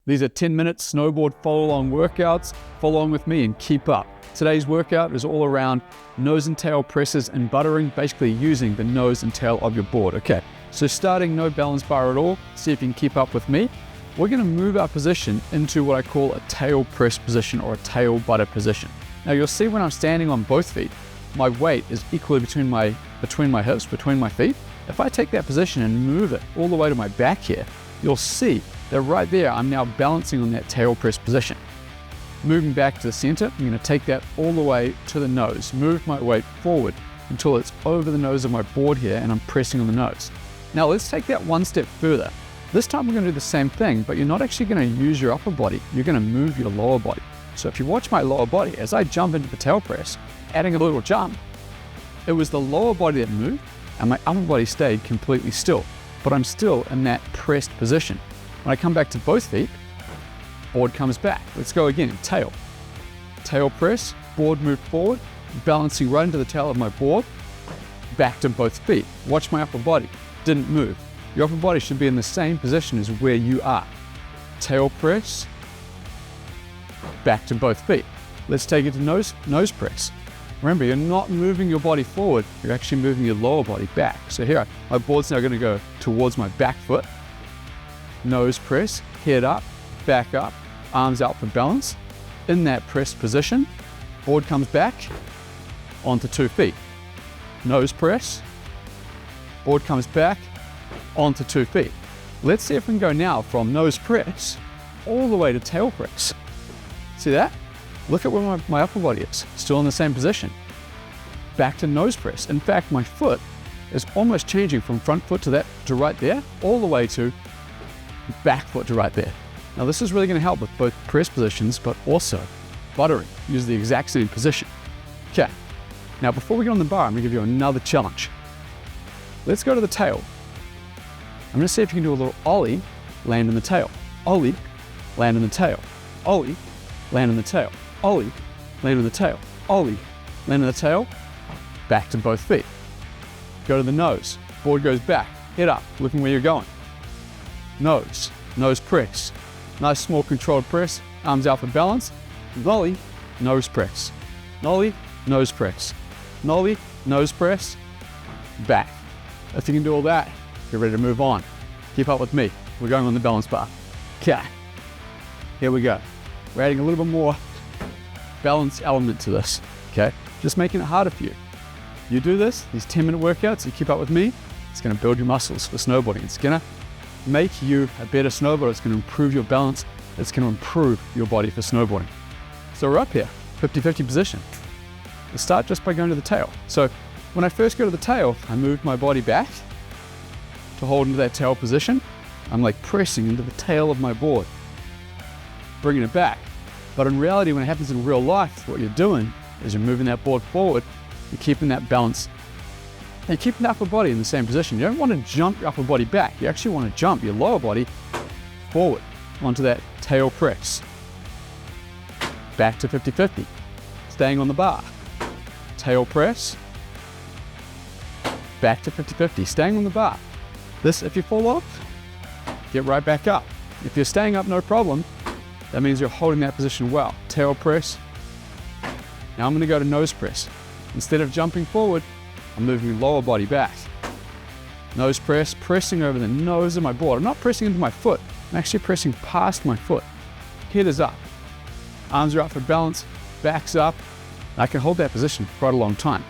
These are 10-minute snowboard follow-along workouts. Follow along with me and keep up. Today's workout is all around nose and tail presses and buttering, basically using the nose and tail of your board. Okay, so starting no balance bar at all. See if you can keep up with me. We're going to move our position into what I call a tail press position or a tail butter position. Now you'll see when I'm standing on both feet, my weight is equally between my hips, between my feet. If I take that position and move it all the way to my back here, you'll see that right there, I'm now balancing on that tail press position. Moving back to the center, I'm going to take that all the way to the nose, move my weight forward until it's over the nose of my board here and I'm pressing on the nose. Now let's take that one step further. This time we're going to do the same thing, but you're not actually going to use your upper body, you're going to move your lower body. So if you watch my lower body, as I jump into the tail press, adding a little jump, it was the lower body that moved and my upper body stayed completely still, but I'm still in that pressed position. When I come back to both feet, board comes back. Let's go again, tail. Tail press, board moved forward, balancing right into the tail of my board, back to both feet. Watch my upper body, didn't move. Your upper body should be in the same position as where you are. Tail press, back to both feet. Let's take it to nose press. Remember, you're not moving your body forward, you're actually moving your lower body back. So here, my board's now going to go towards my back foot. Nose press, head up, back up, arms out for balance. In that pressed position, board comes back onto 2 feet. Nose press, board comes back onto 2 feet. Let's see if we can go now from nose press all the way to tail press. See that? Look at where my upper body is, still in the same position. Back to nose press. In fact, my foot is almost changing from front foot to right there, all the way to back foot to right there. Now this is really going to help with both press positions, but also buttering. Use the exact same position. Okay, now before we get on the bar, I'm going to give you another challenge. Let's go to the tail. I'm going to see if you can do a little ollie, land in the tail. Ollie, land in the tail. Ollie, land in the tail. Ollie, land in the tail. Ollie, land in the tail. Back to both feet. Go to the nose. Board goes back. Head up, looking where you're going. Nose, nose press. Nice small controlled press. Arms out for balance. Nollie, nose press. Nollie, nose press. Nollie, nose press. Back. If you can do all that, you're ready to move on. Keep up with me. We're going on the balance bar. Okay. Here we go. We're adding a little bit more balance element to this, okay? Just making it harder for you. You do this, these 10-minute workouts, you keep up with me, it's gonna build your muscles for snowboarding. It's gonna make you a better snowboarder. It's gonna improve your balance. It's gonna improve your body for snowboarding. So we're up here, 50-50 position. We'll start just by going to the tail. So when I first go to the tail, I moved my body back to hold into that tail position. I'm like pressing into the tail of my board, bringing it back. But in reality, when it happens in real life, what you're doing is you're moving that board forward, you're keeping that balance, and you're keeping the upper body in the same position. You don't want to jump your upper body back. You actually want to jump your lower body forward onto that tail press. Back to 50-50, staying on the bar. Tail press, back to 50-50, staying on the bar. This, if you fall off, get right back up. If you're staying up, no problem. That means you're holding that position well. Tail press. Now I'm going to go to nose press. Instead of jumping forward, I'm moving lower body back. Nose press, pressing over the nose of my board. I'm not pressing into my foot. I'm actually pressing past my foot. Head is up. Arms are up for balance. Back's up. I can hold that position for quite a long time.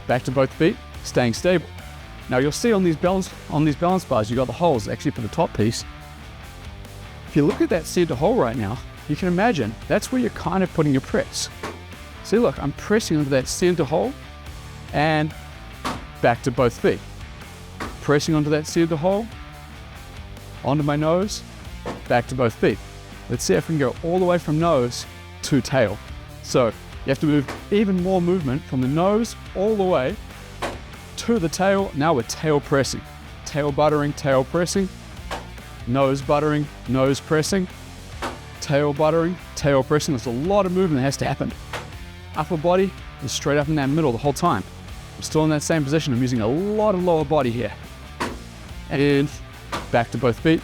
Back to both feet, staying stable. Now you'll see on these balance bars, you've got the holes actually for the top piece. If you look at that center hole right now, you can imagine that's where you're kind of putting your press. See, look, I'm pressing into that center hole and back to both feet. Pressing onto that center hole, onto my nose, back to both feet. Let's see if we can go all the way from nose to tail. So you have to move even more movement from the nose all the way to the tail. Now we're tail pressing. Tail buttering, tail pressing. Nose buttering, nose pressing, tail buttering, tail pressing. There's a lot of movement that has to happen. Upper body is straight up in that middle the whole time. I'm still in that same position. I'm using a lot of lower body here. And back to both feet,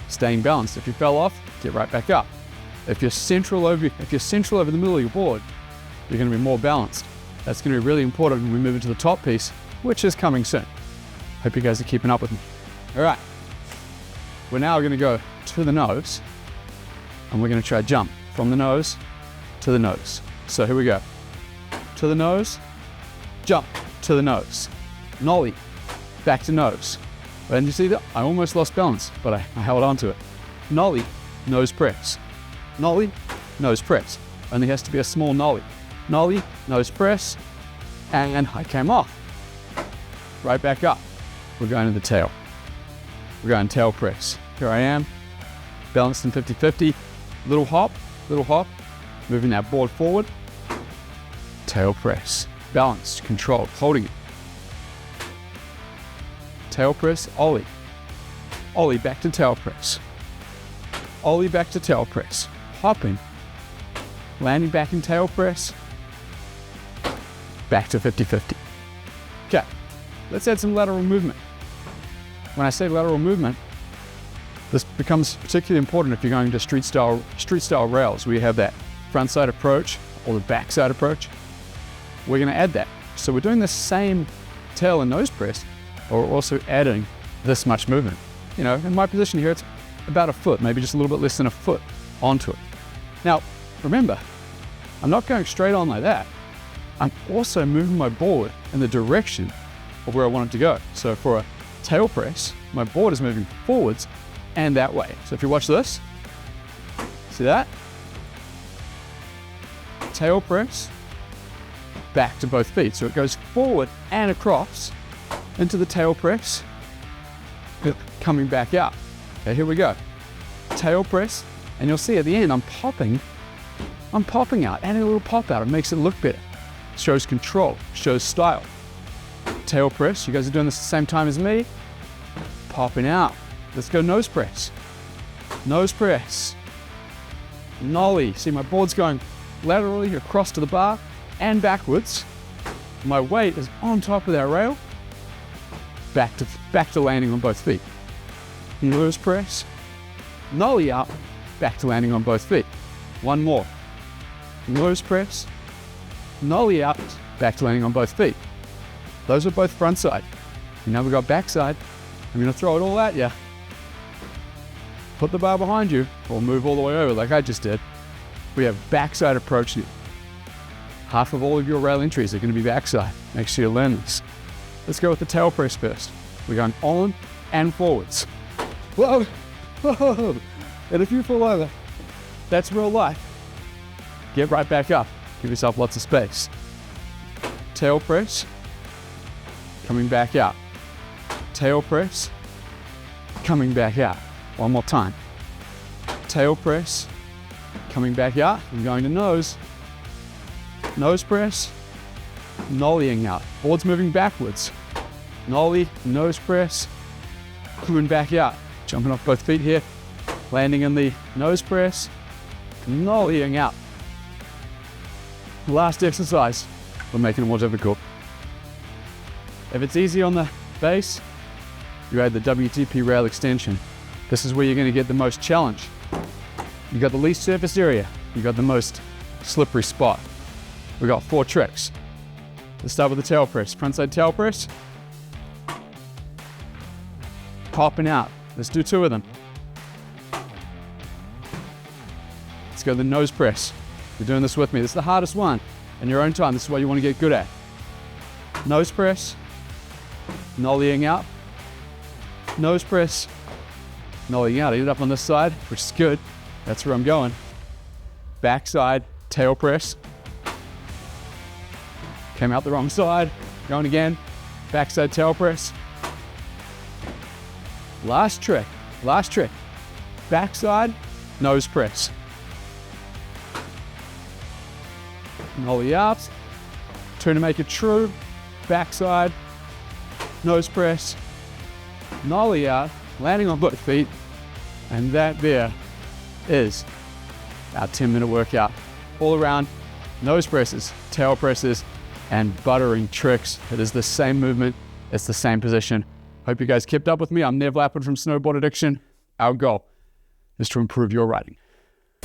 staying balanced. If you fell off, get right back up. If you're central over the middle of your board, you're going to be more balanced. That's going to be really important when we move into the top piece, which is coming soon. Hope you guys are keeping up with me. All right, we're now going to go to the nose, and we're going to try jump from the nose to the nose. So here we go. To the nose, jump to the nose, nollie, back to nose. And you see that? I almost lost balance, but I held on to it. Nollie, nose press. Nollie, nose press. Only has to be a small nollie. Nollie, nose press, and I came off. Right back up. We're going to the tail. We're going tail press. Here I am, balanced in 50-50. Little hop, moving that board forward. Tail press, balanced, controlled, holding it. Tail press, ollie. Ollie back to tail press. Ollie back to tail press. Hopping. Landing back in tail press. Back to 50-50. Okay, let's add some lateral movement. When I say lateral movement, this becomes particularly important if you're going to street style rails, where you have that front side approach or the back side approach. We're going to add that. So we're doing the same tail and nose press, but we're also adding this much movement. You know, in my position here, it's about a foot, maybe just a little bit less than a foot onto it. Now, remember, I'm not going straight on like that. I'm also moving my board in the direction of where I want it to go. So for a tail press, my board is moving forwards and that way. So if you watch this, see that? Tail press, back to both feet. So it goes forward and across into the tail press, coming back out. Okay, here we go. Tail press, and you'll see at the end, I'm popping out, adding a little pop out. It makes it look better. Shows control, shows style. Tail press, you guys are doing this at the same time as me. Popping out. Let's go nose press. Nose press. Nollie. See, my board's going laterally across to the bar and backwards. My weight is on top of that rail. Back to landing on both feet. Nose press. Nollie out. Back to landing on both feet. One more. Nose press. Nollie out. Back to landing on both feet. Those are both front side. And now we've got back side. I'm going to throw it all at you. Put the bar behind you, or move all the way over like I just did. We have backside approach here. Half of all of your rail entries are going to be backside. Make sure you learn this. Let's go with the tail press first. We're going on and forwards. Whoa, whoa. And if you fall over, that's real life. Get right back up. Give yourself lots of space. Tail press, coming back out. Tail press, coming back out. One more time. Tail press, coming back out. I'm going to nose. Nose press, nollieing out. Board's moving backwards. Nollie, nose press, coming back out. Jumping off both feet here. Landing in the nose press, nollieing out. Last exercise. We're making it more difficult. If it's easy on the base, you add the WTP rail extension. This is where you're going to get the most challenge. You got the least surface area. You got the most slippery spot. We got 4 tricks. Let's start with the tail press. Frontside tail press. Popping out. Let's do 2 of them. Let's go to the nose press. You're doing this with me. This is the hardest one. In your own time, this is what you want to get good at. Nose press. Nollieing out. Nose press. Nollieing out. I ended up on this side, which is good. That's where I'm going. Backside tail press. Came out the wrong side. Going again. Backside tail press. Last trick. Last trick. Backside nose press. Nollie out. Turn to make it true. Backside nose press. Nollie out. Landing on both feet. And that there is our 10-minute workout. All around nose presses, tail presses, and buttering tricks. It is the same movement. It's the same position. Hope you guys kept up with me. I'm Nev Lapwood from Snowboard Addiction. Our goal, is to improve your riding.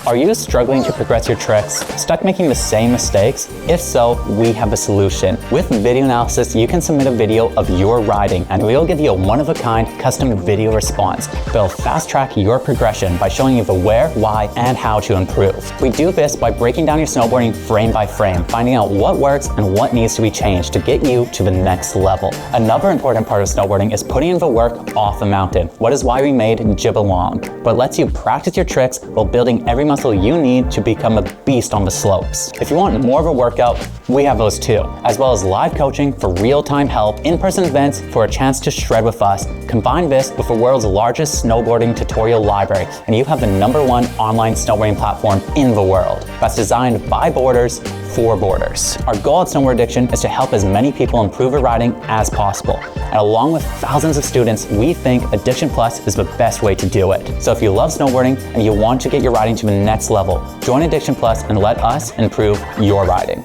Are you struggling to progress your tricks? Stuck making the same mistakes? If so, we have a solution. With video analysis, you can submit a video of your riding and we'll give you a one-of-a-kind custom video response that'll fast-track your progression by showing you the where, why, and how to improve. We do this by breaking down your snowboarding frame by frame, finding out what works and what needs to be changed to get you to the next level. Another important part of snowboarding is putting in the work off the mountain. What is why we made Jibbing, but lets you practice your tricks while building every muscle you need to become a beast on the slopes. If you want more of a workout, we have those too, as well as live coaching for real-time help, in-person events for a chance to shred with us. Combine this with the world's largest snowboarding tutorial library, and you have the #1 online snowboarding platform in the world that's designed by boarders for boarders. Our goal at Snowboard Addiction is to help as many people improve their riding as possible. And along with thousands of students, we think Addiction Plus is the best way to do it. So if you love snowboarding and you want to get your riding to the next level, join Addiction Plus and let us improve your riding.